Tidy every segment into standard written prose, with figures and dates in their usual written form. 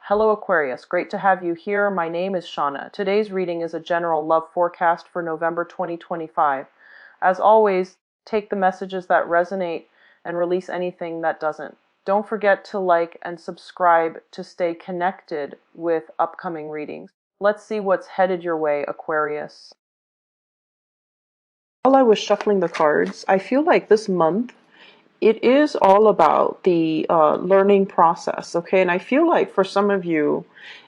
Hello Aquarius, great to have you here. My name is Shauna. Today's reading is a general love forecast for November 2025. As always, take the messages that resonate and release anything that doesn't. Don't forget to like and subscribe to stay connected with upcoming readings. Let's see what's headed your way, Aquarius. While I was shuffling the cards, I feel like this month it is all about the learning process, okay? And I feel like for some of you,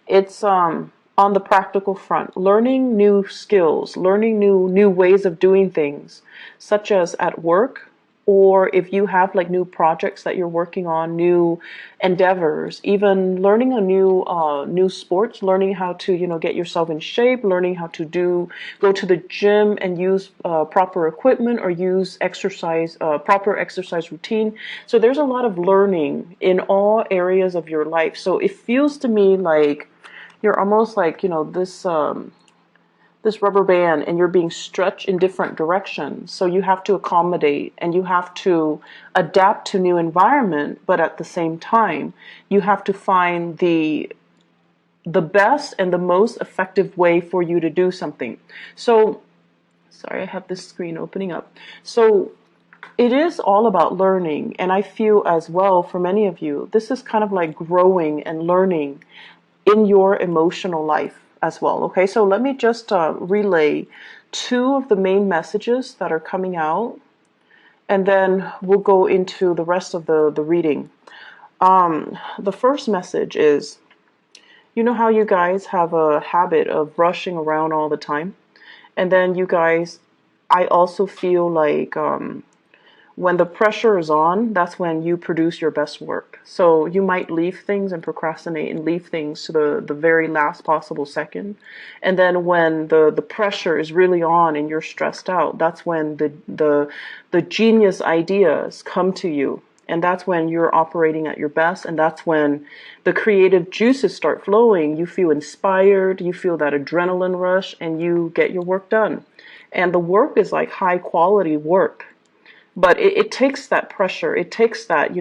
it's on the practical front, learning new skills, learning new ways of doing things, such as at work, or if you have like new projects that you're working on, new endeavors, even learning a new sports, learning how to get yourself in shape, learning how to go to the gym and use proper equipment or use exercise proper exercise routine. So there's a lot of learning in all areas of your life. So it feels to me like you're almost like this rubber band and you're being stretched in different directions. So you have to accommodate and you have to adapt to new environment, but at the same time, you have to find the best and the most effective way for you to do something. So, sorry, I have this screen opening up. So it is all about learning. And I feel as well for many of you, this is kind of like growing and learning in your emotional life as well. Okay, so let me just relay two of the main messages that are coming out, and then we'll go into the rest of the reading. The first message is, you know how you guys have a habit of rushing around all the time? And then you guys, I also feel like when the pressure is on, that's when you produce your best work. So you might leave things and procrastinate and leave things to the very last possible second. And then when the pressure is really on and you're stressed out, that's when the genius ideas come to you. And that's when you're operating at your best. And that's when the creative juices start flowing. You feel inspired, you feel that adrenaline rush, and you get your work done. And the work is like high quality work. But it takes that pressure. It takes that,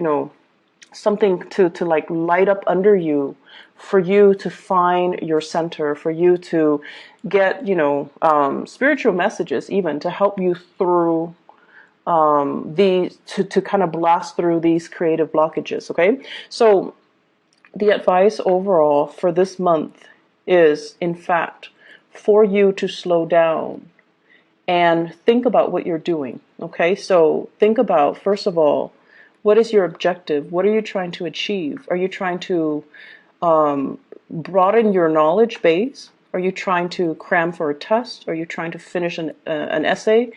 something to like light up under you for you to find your center, for you to get, spiritual messages even to help you through to kind of blast through these creative blockages. Okay. So the advice overall for this month is, in fact, for you to slow down and think about what you're doing. Okay, so think about, first of all, what is your objective? What are you trying to achieve? Are you trying to broaden your knowledge base? Are you trying to cram for a test? Are you trying to finish an essay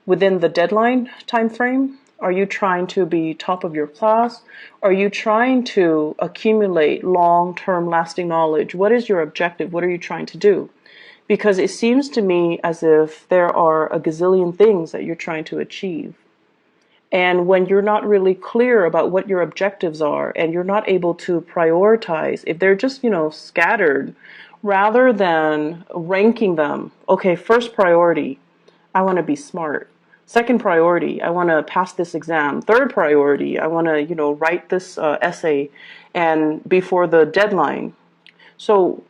within the deadline time frame? Are you trying to be top of your class? Are you trying to accumulate long-term lasting knowledge? What is your objective? What are you trying to do? Because it seems to me as if there are a gazillion things that you're trying to achieve. And when you're not really clear about what your objectives are and you're not able to prioritize, if they're just, scattered, rather than ranking them, okay, first priority, I want to be smart. Second priority, I want to pass this exam. Third priority, I want to, write this essay and before the deadline. So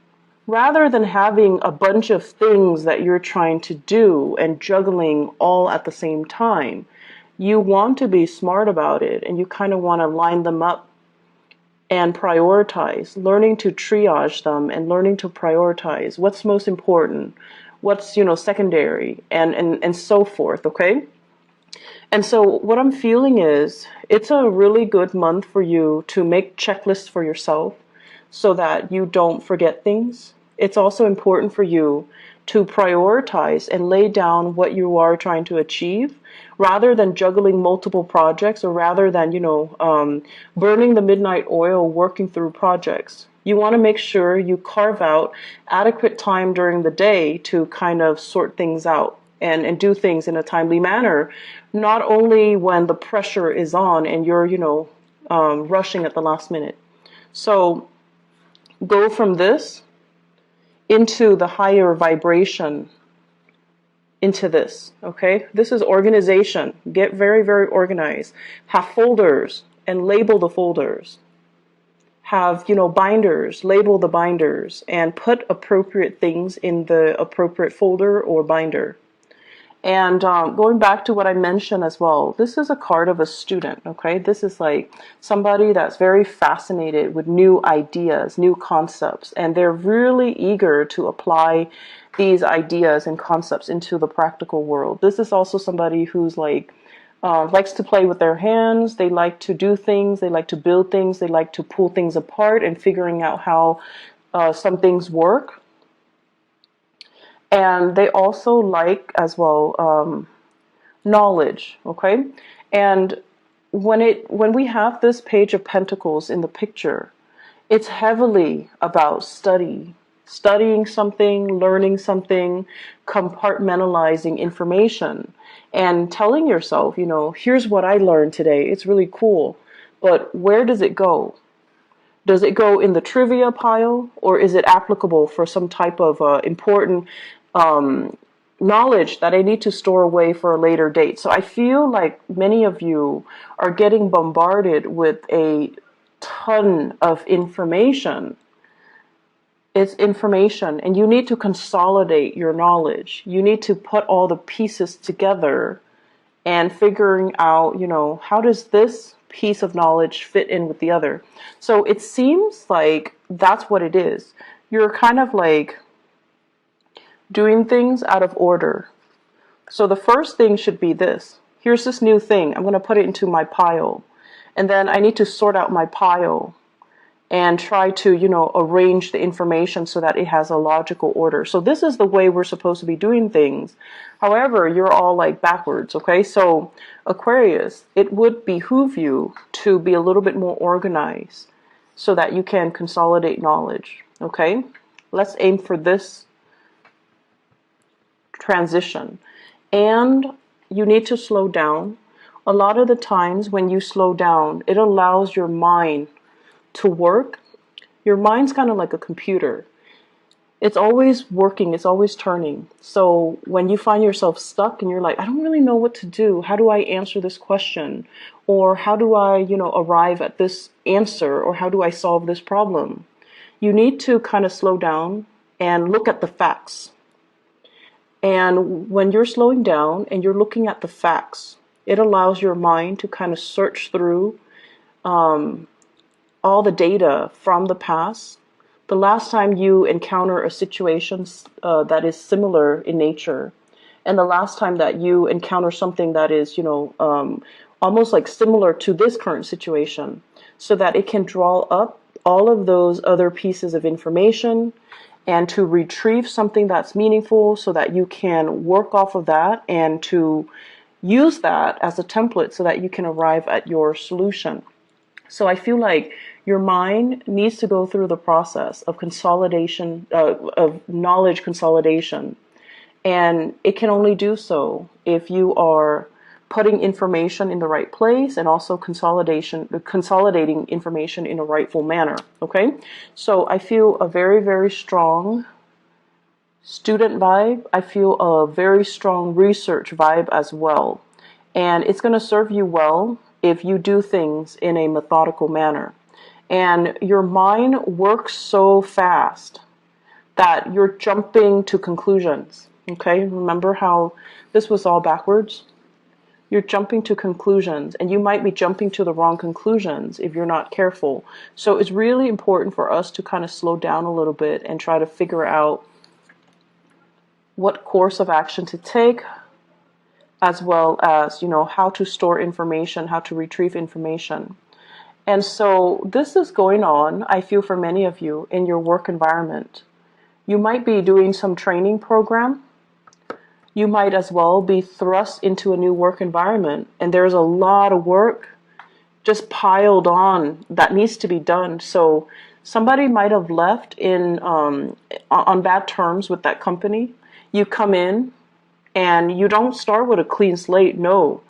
rather than having a bunch of things that you're trying to do and juggling all at the same time, you want to be smart about it and you kind of want to line them up and prioritize, learning to triage them and learning to prioritize what's most important, what's, secondary, and so forth, okay? And so what I'm feeling is it's a really good month for you to make checklists for yourself so that you don't forget things. It's also important for you to prioritize and lay down what you are trying to achieve rather than juggling multiple projects or rather than, burning the midnight oil working through projects. You want to make sure you carve out adequate time during the day to kind of sort things out and do things in a timely manner, not only when the pressure is on and you're, rushing at the last minute. So go from this into the higher vibration into this, okay? This is organization. Get very, very organized. Have folders and label the folders. have, binders, label the binders, and put appropriate things in the appropriate folder or binder. And going back to what I mentioned as well, this is a card of a student, okay? This is like somebody that's very fascinated with new ideas, new concepts, and they're really eager to apply these ideas and concepts into the practical world. This is also somebody who's like, likes to play with their hands, they like to do things, they like to build things, they like to pull things apart and figuring out how some things work. And they also like as well knowledge, okay? And when we have this Page of Pentacles in the picture, it's heavily about studying something, learning something, compartmentalizing information, and telling yourself, here's what I learned today. It's really cool, but where does it go? Does it go in the trivia pile, or is it applicable for some type of important knowledge that I need to store away for a later date? So I feel like many of you are getting bombarded with a ton of information. It's information, and you need to consolidate your knowledge. You need to put all the pieces together and figuring out, how does this piece of knowledge fit in with the other? So it seems like that's what it is. You're kind of like doing things out of order. So the first thing should be this. Here's this new thing. I'm going to put it into my pile. And then I need to sort out my pile and try to, arrange the information so that it has a logical order. So this is the way we're supposed to be doing things. However, you're all like backwards, okay? So Aquarius, it would behoove you to be a little bit more organized so that you can consolidate knowledge, okay? Let's aim for this transition. And you need to slow down. A lot of the times when you slow down, it allows your mind to work. Your mind's kind of like a computer. It's always working, it's always turning. So when you find yourself stuck and you're like, I don't really know what to do, how do I answer this question? Or how do I, arrive at this answer? Or how do I solve this problem? You need to kind of slow down and look at the facts. And when you're slowing down and you're looking at the facts, it allows your mind to kind of search through all the data from the past. The last time you encounter a situation that is similar in nature, and the last time that you encounter something that is, almost like similar to this current situation, so that it can draw up all of those other pieces of information and to retrieve something that's meaningful so that you can work off of that and to use that as a template so that you can arrive at your solution. So I feel like your mind needs to go through the process of consolidation, of knowledge consolidation. And it can only do so if you are putting information in the right place and also consolidating information in a rightful manner. Okay? So I feel a very, very strong student vibe. I feel a very strong research vibe as well. And it's going to serve you well if you do things in a methodical manner. And your mind works so fast that you're jumping to conclusions. Okay, remember how this was all backwards? You're jumping to conclusions, and you might be jumping to the wrong conclusions if you're not careful. So it's really important for us to kind of slow down a little bit and try to figure out what course of action to take, as well as, how to store information, how to retrieve information. And so this is going on, I feel, for many of you in your work environment. You might be doing some training program. You might as well be thrust into a new work environment, and there's a lot of work just piled on that needs to be done. So somebody might have left on bad terms with that company. You come in and you don't start with a clean slate. No.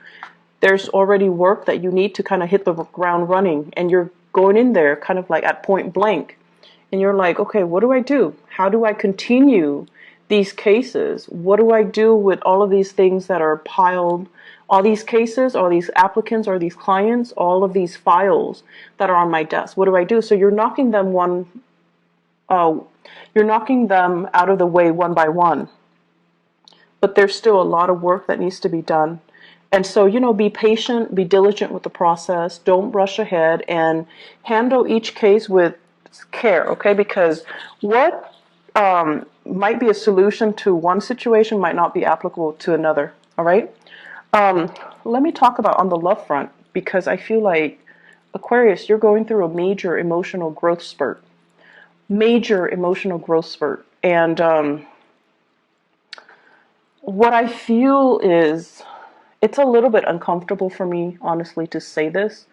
There's already work that you need to kind of hit the ground running, and you're going in there kind of like at point blank. And you're like, okay, what do I do? How do I continue these cases? What do I do with all of these things that are piled All these cases, all these applicants, or these clients, all of these files that are on my desk. What do I do? So you're knocking them you're knocking them out of the way one by one. But there's still a lot of work that needs to be done. And so, be patient, be diligent with the process. Don't rush ahead, and handle each case with care, okay? Because what might be a solution to one situation might not be applicable to another, all right? Let me talk about on the love front, because I feel like, Aquarius, you're going through a major emotional growth spurt. Major emotional growth spurt. And what I feel is, it's a little bit uncomfortable for me, honestly, to say this,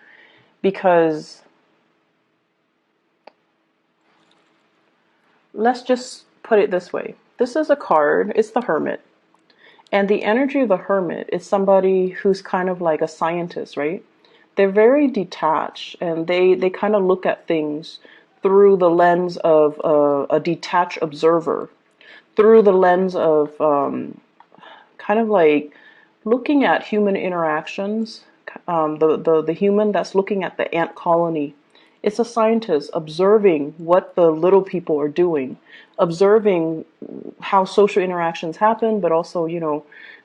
because let's just put it this way. This is a card, it's the Hermit. And the energy of the Hermit is somebody who's kind of like a scientist, right? They're very detached, and they kind of look at things through the lens of a detached observer, through the lens of kind of like looking at human interactions, the human that's looking at the ant colony. It's a scientist observing what the little people are doing, observing how social interactions happen, but also,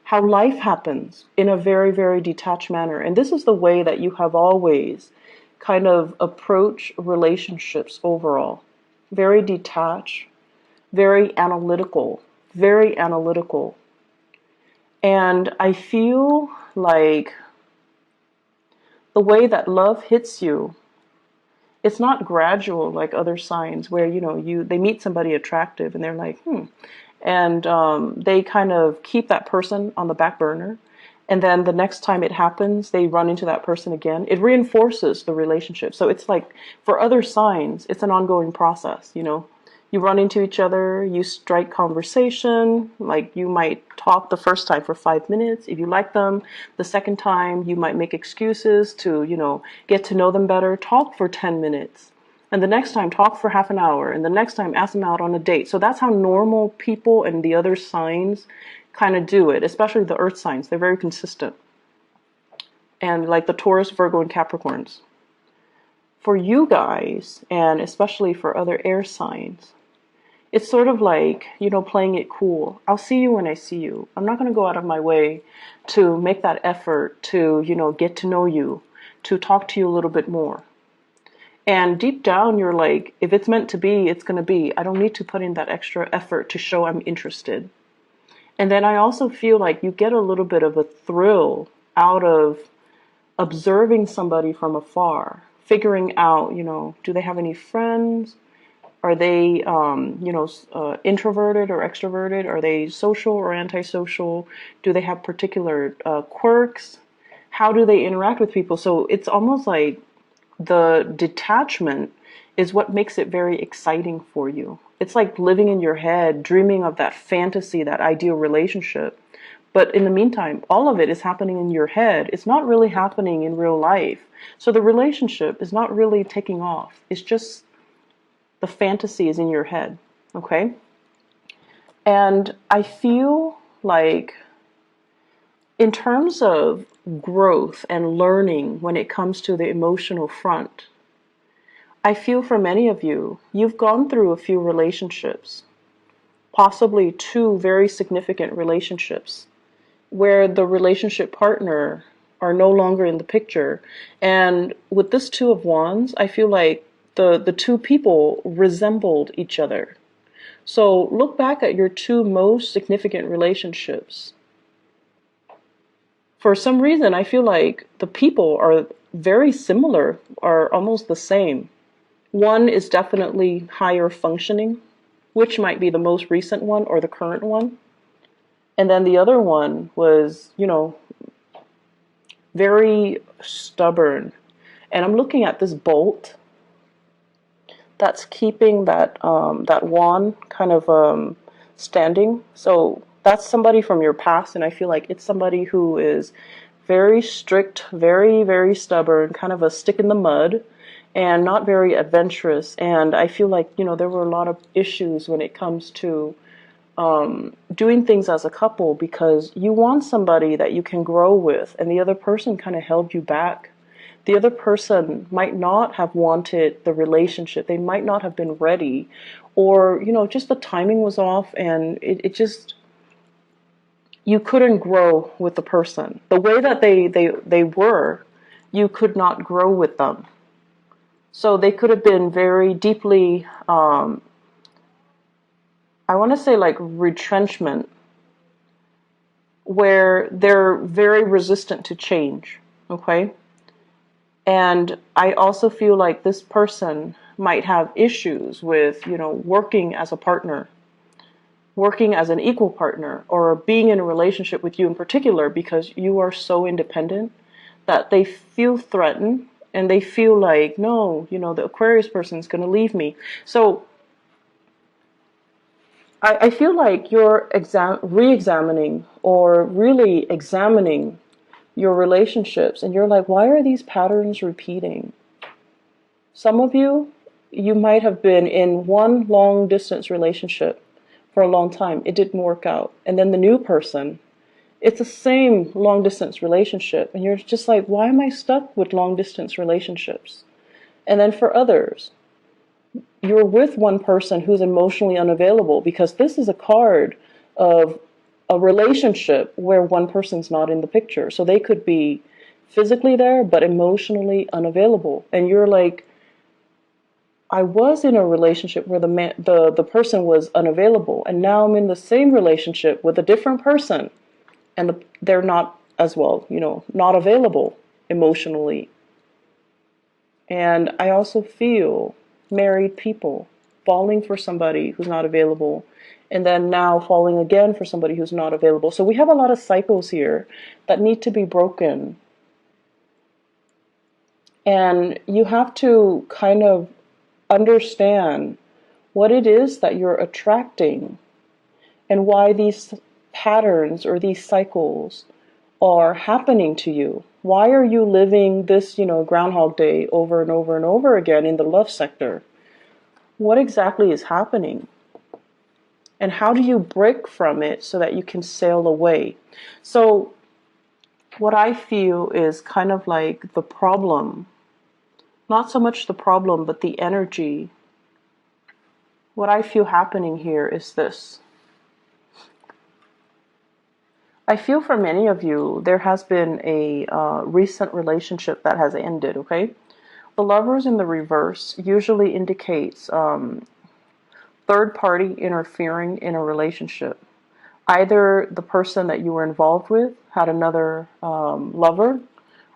how life happens in a very, very detached manner. And this is the way that you have always kind of approached relationships overall. Very detached, very analytical, very analytical. And I feel like the way that love hits you, it's not gradual like other signs where, they meet somebody attractive and they're like, and they kind of keep that person on the back burner. And then the next time it happens, they run into that person again. It reinforces the relationship. So it's like, for other signs, it's an ongoing process, You run into each other, you strike conversation, like you might talk the first time for 5 minutes. If you like them, the second time you might make excuses to, get to know them better, talk for 10 minutes. And the next time, talk for half an hour. And the next time, ask them out on a date. So that's how normal people and the other signs kind of do it, especially the earth signs. They're very consistent. And like the Taurus, Virgo, and Capricorns. For you guys, and especially for other air signs, it's sort of like, playing it cool. I'll see you when I see you. I'm not going to go out of my way to make that effort to, get to know you, to talk to you a little bit more. And deep down, you're like, if it's meant to be, it's going to be. I don't need to put in that extra effort to show I'm interested. And then I also feel like you get a little bit of a thrill out of observing somebody from afar, figuring out, do they have any friends? Are they, introverted or extroverted? Are they social or antisocial? Do they have particular quirks? How do they interact with people? So it's almost like the detachment is what makes it very exciting for you. It's like living in your head, dreaming of that fantasy, that ideal relationship. But in the meantime, all of it is happening in your head. It's not really happening in real life. So the relationship is not really taking off. It's just the fantasy is in your head, okay? And I feel like in terms of growth and learning when it comes to the emotional front, I feel for many of you, you've gone through a few relationships, possibly 2 very significant relationships, where the relationship partner are no longer in the picture. And with this 2 of Wands, I feel like the 2 people resembled each other. So look back at your 2 most significant relationships. For some reason, I feel like the people are very similar, are almost the same. One is definitely higher functioning, which might be the most recent one or the current one. And then the other one was, very stubborn. And I'm looking at this bolt that's keeping that wand kind of standing. So that's somebody from your past, and I feel like it's somebody who is very strict, very, very stubborn, kind of a stick in the mud, and not very adventurous. And I feel like, there were a lot of issues when it comes to doing things as a couple because you want somebody that you can grow with, and the other person kind of held you back. The other person might not have wanted the relationship. They might not have been ready, or, just the timing was off, and it just, you couldn't grow with the person. The way that they were, you could not grow with them. So they could have been very deeply, I want to say like retrenchment, where they're very resistant to change, okay? And I also feel like this person might have issues with, working as a partner, working as an equal partner, or being in a relationship with you in particular because you are so independent that they feel threatened and they feel like, no, the Aquarius person is going to leave me. So I feel like you're re-examining or really examining your relationships, and you're like, why are these patterns repeating? Some of you might have been in one long distance relationship for a long time. It didn't work out. And then the new person, it's the same long distance relationship. And you're just like, why am I stuck with long distance relationships? And then for others, you're with one person who's emotionally unavailable, because this is a card of a relationship where one person's not in the picture. So they could be physically there, but emotionally unavailable. And you're like, I was in a relationship where the person was unavailable, and now I'm in the same relationship with a different person, and they're not as well, not available emotionally. And I also feel married people falling for somebody who's not available, and then now falling again for somebody who's not available. So we have a lot of cycles here that need to be broken. And you have to kind of understand what it is that you're attracting and why these patterns or these cycles are happening to you. Why are you living this, Groundhog Day over and over and over again in the love sector? What exactly is happening? And how do you break from it so that you can sail away? So what I feel is kind of like the problem, not so much the problem, but the energy. What I feel happening here is this. I feel for many of you, there has been a recent relationship that has ended, okay? The Lovers in the reverse usually indicates third party interfering in a relationship. Either the person that you were involved with had another lover,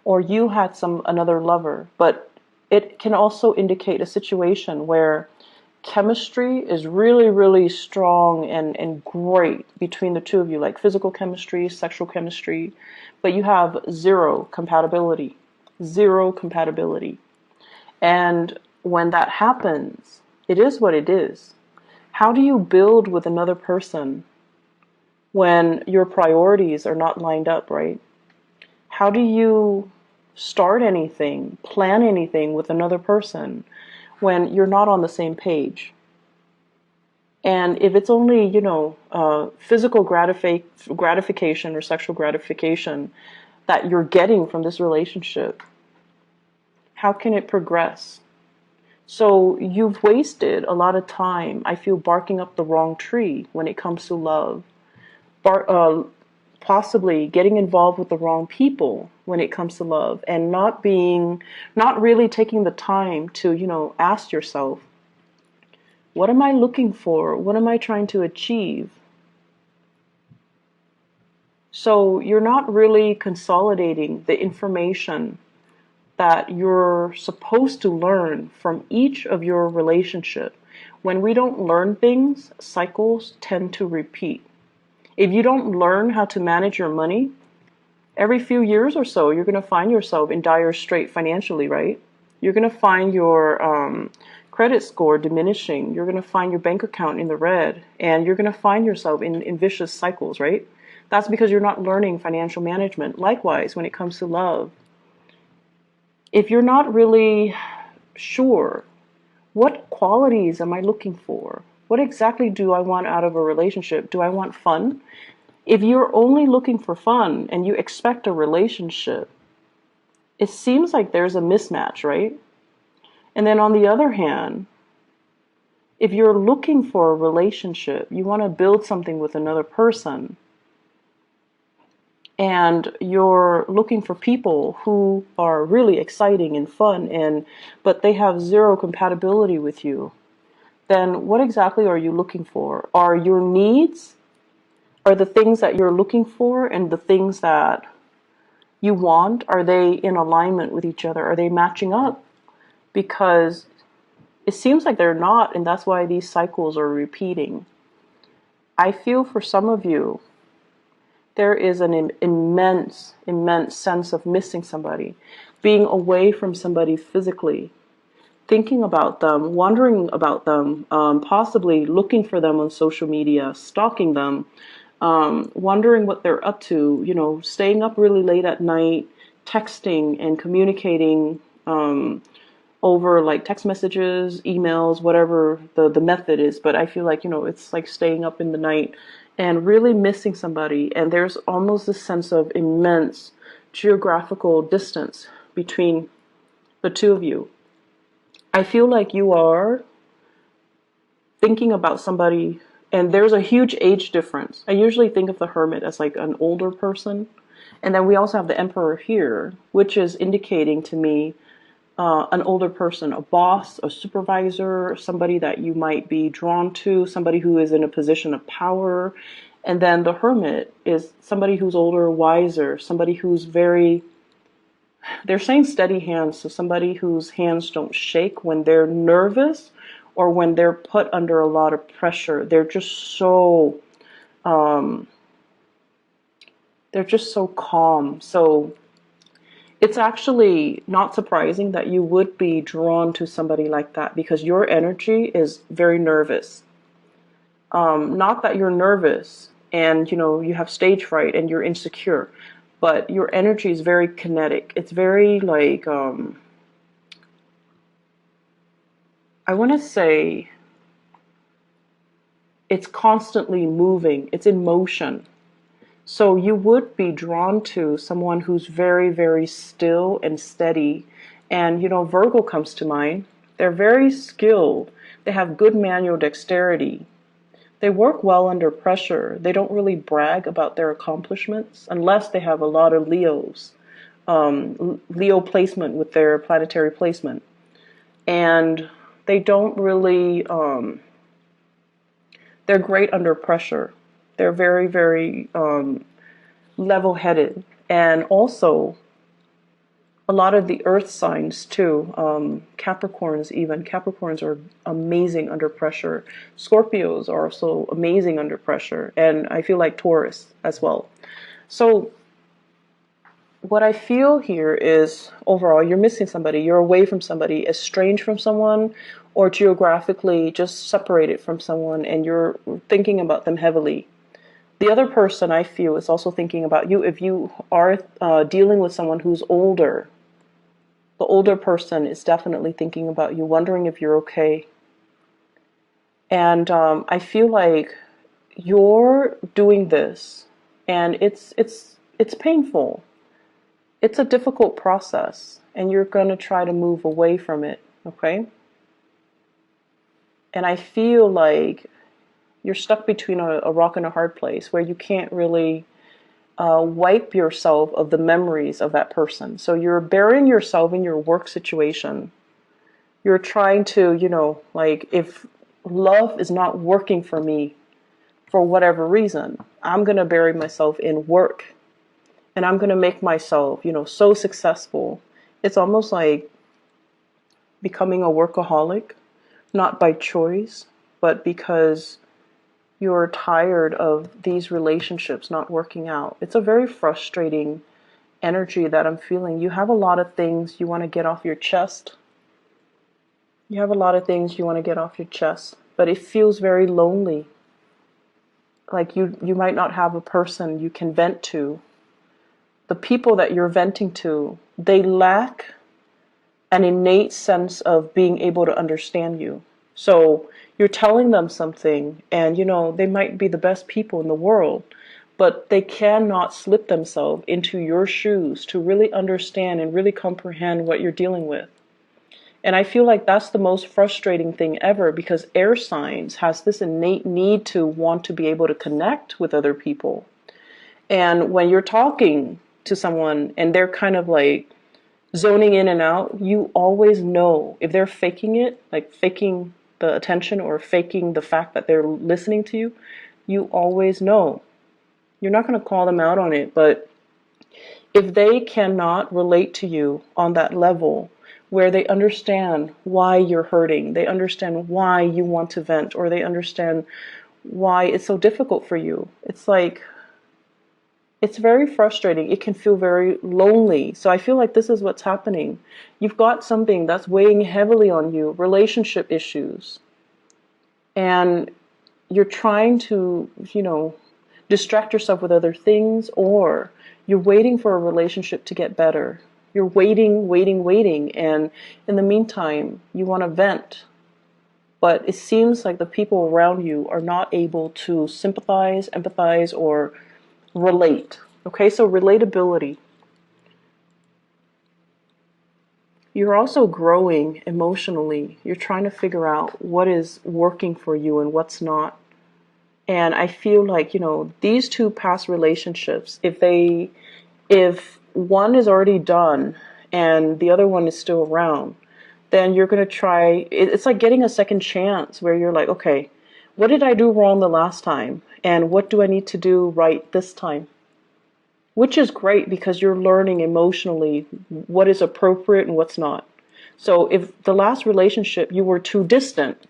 or you had another lover. But it can also indicate a situation where chemistry is really, really strong and great between the two of you, like physical chemistry, sexual chemistry, but you have zero compatibility. Zero compatibility. And when that happens, it is what it is. How do you build with another person when your priorities are not lined up, right? How do you start anything, plan anything with another person when you're not on the same page? And if it's only, physical gratification or sexual gratification that you're getting from this relationship, how can it progress? So you've wasted a lot of time, I feel, barking up the wrong tree when it comes to love. Possibly getting involved with the wrong people when it comes to love, and not really taking the time to, ask yourself, what am I looking for? What am I trying to achieve? So you're not really consolidating the information that you're supposed to learn from each of your relationship. When we don't learn things, cycles tend to repeat. If you don't learn how to manage your money, every few years or so, you're going to find yourself in dire strait financially, right? You're going to find your credit score diminishing. You're going to find your bank account in the red, and you're going to find yourself in vicious cycles, right? That's because you're not learning financial management. Likewise, when it comes to love, if you're not really sure, what qualities am I looking for? What exactly do I want out of a relationship? Do I want fun? If you're only looking for fun and you expect a relationship, it seems like there's a mismatch, right? And then on the other hand, if you're looking for a relationship, you want to build something with another person, and you're looking for people who are really exciting and fun, but they have zero compatibility with you, then what exactly are you looking for? Are your needs, are the things that you're looking for and the things that you want, are they in alignment with each other? Are they matching up? Because it seems like they're not, and that's why these cycles are repeating. I feel for some of you, there is an immense sense of missing somebody, being away from somebody physically, thinking about them, wondering about them, possibly looking for them on social media, stalking them, wondering what they're up to, staying up really late at night, texting and communicating over like text messages, emails, whatever the method is. But I feel like, it's like staying up in the night and really missing somebody. And there's almost this sense of immense geographical distance between the two of you. I feel like you are thinking about somebody, and there's a huge age difference. I usually think of the Hermit as like an older person. And then we also have the Emperor here, which is indicating to me an older person, a boss, a supervisor, somebody that you might be drawn to, somebody who is in a position of power. And then the Hermit is somebody who's older, wiser, somebody who's they're saying steady hands, so somebody whose hands don't shake when they're nervous or when they're put under a lot of pressure. They're just so calm. So it's actually not surprising that you would be drawn to somebody like that, because your energy is very nervous. Not that you're nervous and, you have stage fright and you're insecure, but your energy is very kinetic. It's very like, I want to say it's constantly moving. It's in motion. So you would be drawn to someone who's very, very still and steady. And, Virgo comes to mind. They're very skilled. They have good manual dexterity. They work well under pressure. They don't really brag about their accomplishments unless they have a lot of Leos, Leo placement with their planetary placement. And they don't really, they're great under pressure. They're very, very level-headed. And also, a lot of the earth signs too, Capricorns even. Capricorns are amazing under pressure. Scorpios are also amazing under pressure. And I feel like Taurus as well. So what I feel here is, overall, you're missing somebody. You're away from somebody, estranged from someone, or geographically just separated from someone, and you're thinking about them heavily. The other person, I feel, is also thinking about you. If you are dealing with someone who's older, the older person is definitely thinking about you, wondering if you're okay. And I feel like you're doing this, and it's painful. It's a difficult process, and you're going to try to move away from it, okay? And I feel like you're stuck between a rock and a hard place where you can't really wipe yourself of the memories of that person. So you're burying yourself in your work situation. You're trying to, like, if love is not working for me for whatever reason, I'm going to bury myself in work. And I'm going to make myself, so successful. It's almost like becoming a workaholic, not by choice, but because you're tired of these relationships not working out. It's a very frustrating energy that I'm feeling. You have a lot of things you want to get off your chest. You have a lot of things you want to get off your chest, but it feels very lonely. Like you might not have a person you can vent to. The people that you're venting to, they lack an innate sense of being able to understand you. So you're telling them something, and they might be the best people in the world, but they cannot slip themselves into your shoes to really understand and really comprehend what you're dealing with. And I feel like that's the most frustrating thing ever, because air signs has this innate need to want to be able to connect with other people. And when you're talking to someone and they're kind of like zoning in and out, you always know if they're faking it, like faking the attention or faking the fact that they're listening to you. You always know. You're not going to call them out on it, but if they cannot relate to you on that level where they understand why you're hurting, they understand why you want to vent, or they understand why it's so difficult for you, it's very frustrating. It can feel very lonely. So I feel like this is what's happening. You've got something that's weighing heavily on you, relationship issues. And you're trying to, distract yourself with other things, or you're waiting for a relationship to get better. You're waiting. And in the meantime, you want to vent. But it seems like the people around you are not able to sympathize, empathize, or relate. Okay, so relatability. You're also growing emotionally. You're trying to figure out what is working for you and what's not. And I feel like, these two past relationships, if one is already done and the other one is still around, then you're going to try, it's like getting a second chance where you're like, okay, what did I do wrong the last time? And what do I need to do right this time? Which is great, because you're learning emotionally what is appropriate and what's not. So if the last relationship you were too distant,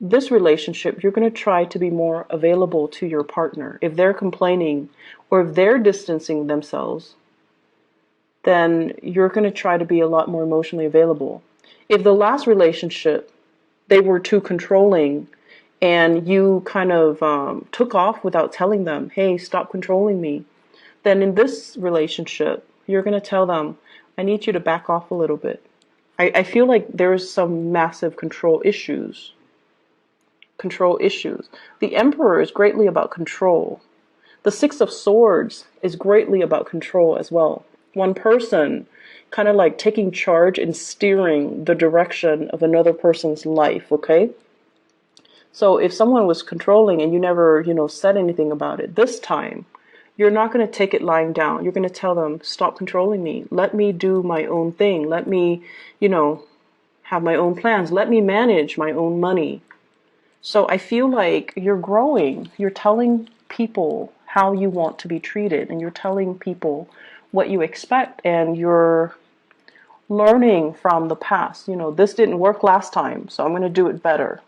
this relationship you're going to try to be more available to your partner. If they're complaining or if they're distancing themselves, then you're going to try to be a lot more emotionally available. If the last relationship they were too controlling, and you kind of took off without telling them, hey, stop controlling me, then in this relationship, you're going to tell them, I need you to back off a little bit. I feel like there's some massive control issues. The Emperor is greatly about control. The Six of Swords is greatly about control as well. One person kind of like taking charge and steering the direction of another person's life, okay? So if someone was controlling and you never, said anything about it, this time, you're not going to take it lying down. You're going to tell them, stop controlling me. Let me do my own thing. Let me, have my own plans. Let me manage my own money. So I feel like you're growing. You're telling people how you want to be treated, and you're telling people what you expect, and you're learning from the past. This didn't work last time, so I'm going to do it better.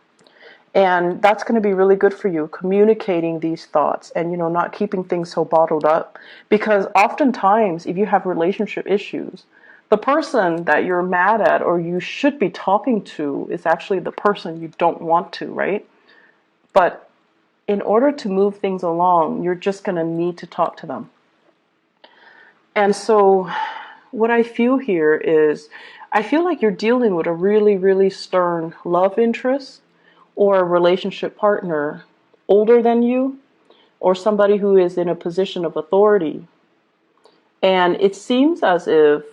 And that's going to be really good for you, communicating these thoughts and, not keeping things so bottled up. Because oftentimes, if you have relationship issues, the person that you're mad at or you should be talking to is actually the person you don't want to, right? But in order to move things along, you're just going to need to talk to them. And so what I feel here is, I feel like you're dealing with a really, really stern love interest, or a relationship partner older than you, or somebody who is in a position of authority. And it seems as if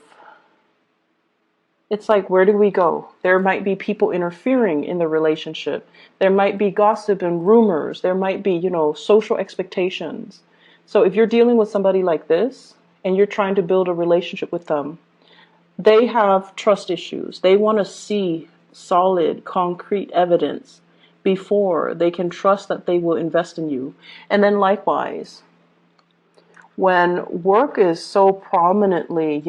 it's like, where do we go? There might be people interfering in the relationship. There might be gossip and rumors. There might be, social expectations. So if you're dealing with somebody like this and you're trying to build a relationship with them, they have trust issues. They want to see solid, concrete evidence before they can trust that they will invest in you. And then likewise, when work is so prominently,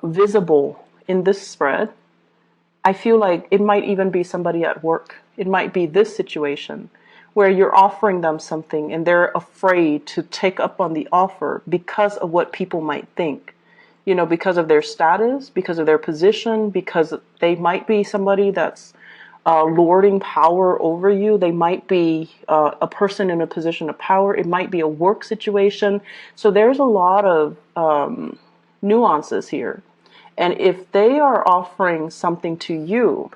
visible in this spread, I feel like it might even be somebody at work. It might be this situation where you're offering them something and they're afraid to take up on the offer because of what people might think. Because of their status, because of their position, because they might be somebody that's lording power over you. They might be a person in a position of power. It might be a work situation. So there's a lot of nuances here. And if they are offering something to you,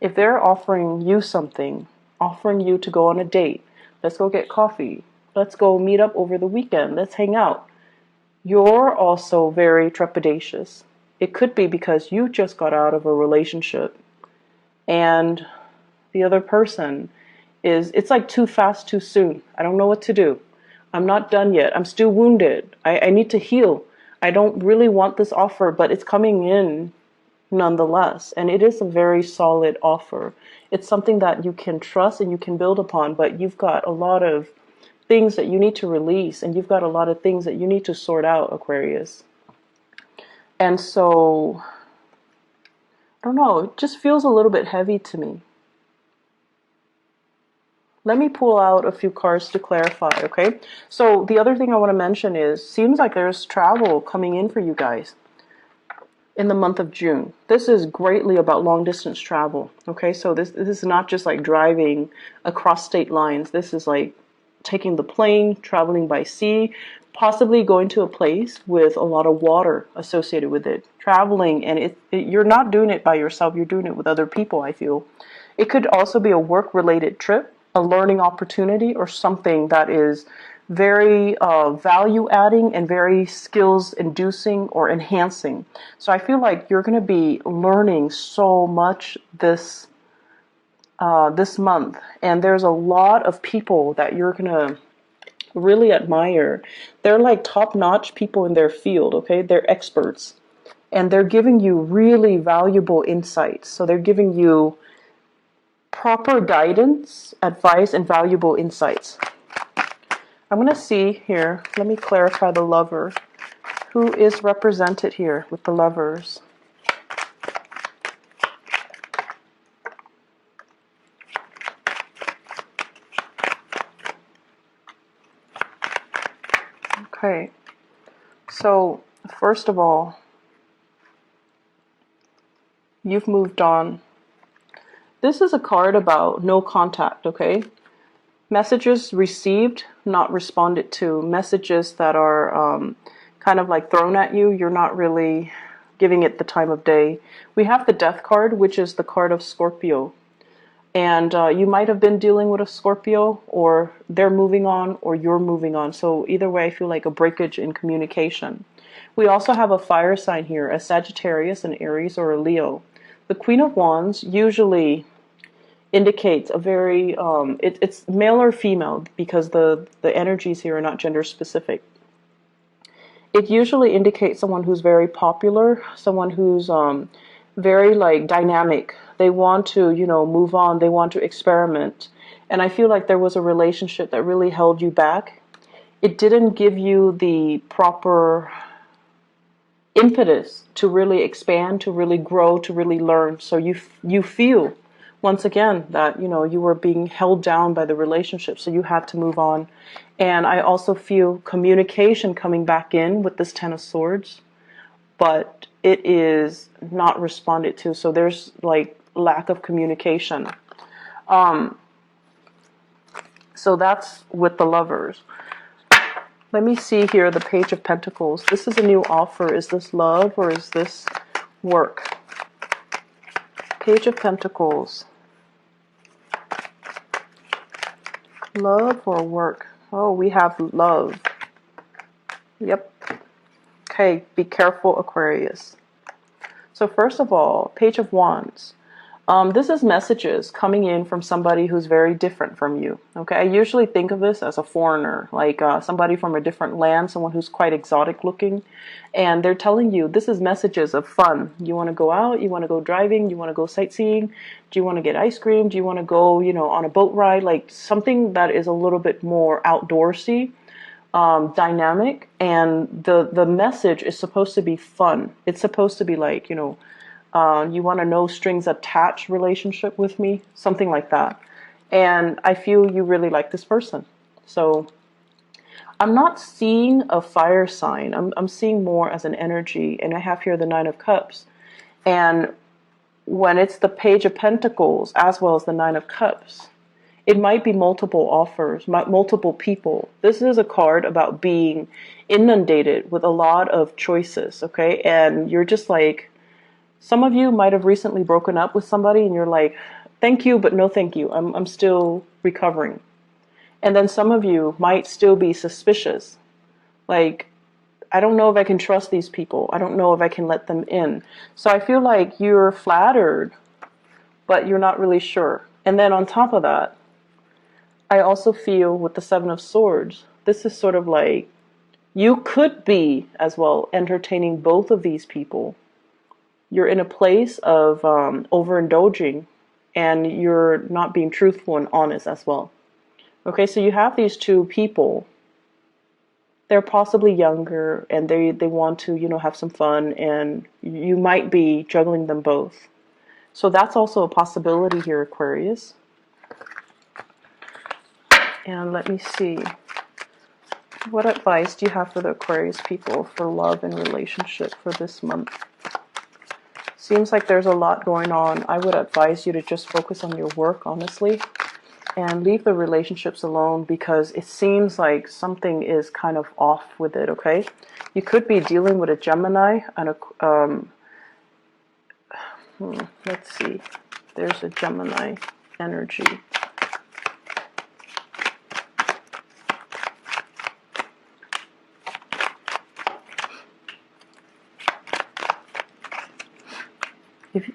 if they're offering you something, offering you to go on a date, let's go get coffee, let's go meet up over the weekend, let's hang out, you're also very trepidatious. It could be because you just got out of a relationship and the other person it's like too fast, too soon. I don't know what to do. I'm not done yet. I'm still wounded. I need to heal. I don't really want this offer, but it's coming in nonetheless. And it is a very solid offer. It's something that you can trust and you can build upon, but you've got a lot of things that you need to release, and you've got a lot of things that you need to sort out, Aquarius. And so, I don't know, it just feels a little bit heavy to me. Let me pull out a few cards to clarify, okay? So the other thing I want to mention is, seems like there's travel coming in for you guys in the month of June. This is greatly about long distance travel, okay? So this is not just like driving across state lines. This is like taking the plane, traveling by sea, possibly going to a place with a lot of water associated with it. Traveling, and you're not doing it by yourself, you're doing it with other people, I feel. It could also be a work-related trip, a learning opportunity, or something that is very value-adding and very skills-inducing or enhancing. So I feel like you're going to be learning so much this month, and there's a lot of people that you're going to really admire. They're like top-notch people in their field, okay? They're experts, and they're giving you really valuable insights. So they're giving you proper guidance, advice, and valuable insights. I'm going to see here, let me clarify the Lover. Who is represented here with the Lovers? Okay, so first of all, you've moved on. This is a card about no contact, okay? Messages received, not responded to. Messages that are kind of like thrown at you. You're not really giving it the time of day. We have the Death card, which is the card of Scorpio. And you might have been dealing with a Scorpio, or they're moving on, or you're moving on. So either way, I feel like a breakage in communication. We also have a fire sign here, a Sagittarius, an Aries, or a Leo. The Queen of Wands usually indicates a very, it's male or female, because the energies here are not gender specific. It usually indicates someone who's very popular, someone who's very like dynamic. They want to, move on. They want to experiment. And I feel like there was a relationship that really held you back. It didn't give you the proper impetus to really expand, to really grow, to really learn. So you feel, once again, that, you were being held down by the relationship. So you had to move on. And I also feel communication coming back in with this Ten of Swords. But it is not responded to. So there's like lack of communication. So that's with the Lovers. Let me see here, the Page of Pentacles. This is a new offer. Is this love or is this work? Page of Pentacles. Love or work? Oh, we have love. Yep. Okay, be careful, Aquarius. So first of all, Page of Wands. This is messages coming in from somebody who's very different from you. Okay, I usually think of this as a foreigner, like somebody from a different land, someone who's quite exotic looking. And they're telling you, this is messages of fun. You want to go out, you want to go driving, you want to go sightseeing, do you want to get ice cream, do you want to go, on a boat ride, like something that is a little bit more outdoorsy. Dynamic, and the message is supposed to be fun. It's supposed to be like, you want a no strings attached relationship with me, something like that. And I feel you really like this person. So I'm not seeing a fire sign. I'm seeing more as an energy. And I have here the Nine of Cups. And when it's the Page of Pentacles as well as the Nine of Cups, It might be multiple offers, multiple people. This is a card about being inundated with a lot of choices, okay? And you're just like, some of you might have recently broken up with somebody and you're like, thank you, but no thank you. I'm still recovering. And then some of you might still be suspicious. Like, I don't know if I can trust these people. I don't know if I can let them in. So I feel like you're flattered, but you're not really sure. And then on top of that, I also feel with the Seven of Swords, this is sort of like, you could be as well entertaining both of these people. You're in a place of overindulging, and you're not being truthful and honest as well. Okay, so you have these two people. They're possibly younger, and they want to, have some fun, and you might be juggling them both. So that's also a possibility here, Aquarius. And let me see. What advice do you have for the Aquarius people for love and relationship for this month? Seems like there's a lot going on. I would advise you to just focus on your work, honestly, and leave the relationships alone, because it seems like something is kind of off with it, okay? You could be dealing with a Gemini and a, let's see, there's a Gemini energy.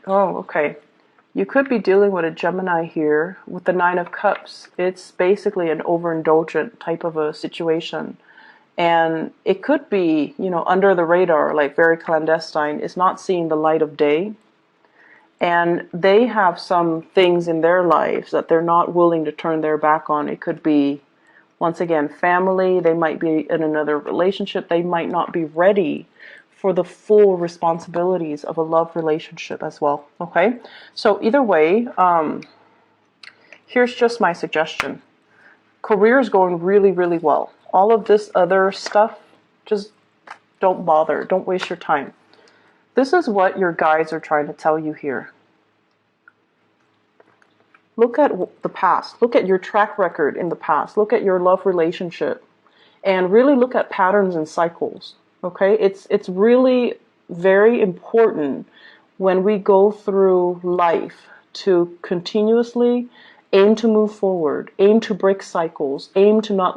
Okay. You could be dealing with a Gemini here with the Nine of Cups. It's basically an overindulgent type of a situation. And it could be, under the radar, like very clandestine. It's not seeing the light of day. And they have some things in their lives that they're not willing to turn their back on. It could be, once again, family. They might be in another relationship. They might not be ready for the full responsibilities of a love relationship as well, okay? So either way, here's just my suggestion. Career is going really, really well. All of this other stuff, just don't bother. Don't waste your time. This is what your guides are trying to tell you here. Look at the past. Look at your track record in the past. Look at your love relationship. And really look at patterns and cycles. Okay, it's really very important when we go through life to continuously aim to move forward, aim to break cycles, aim to not let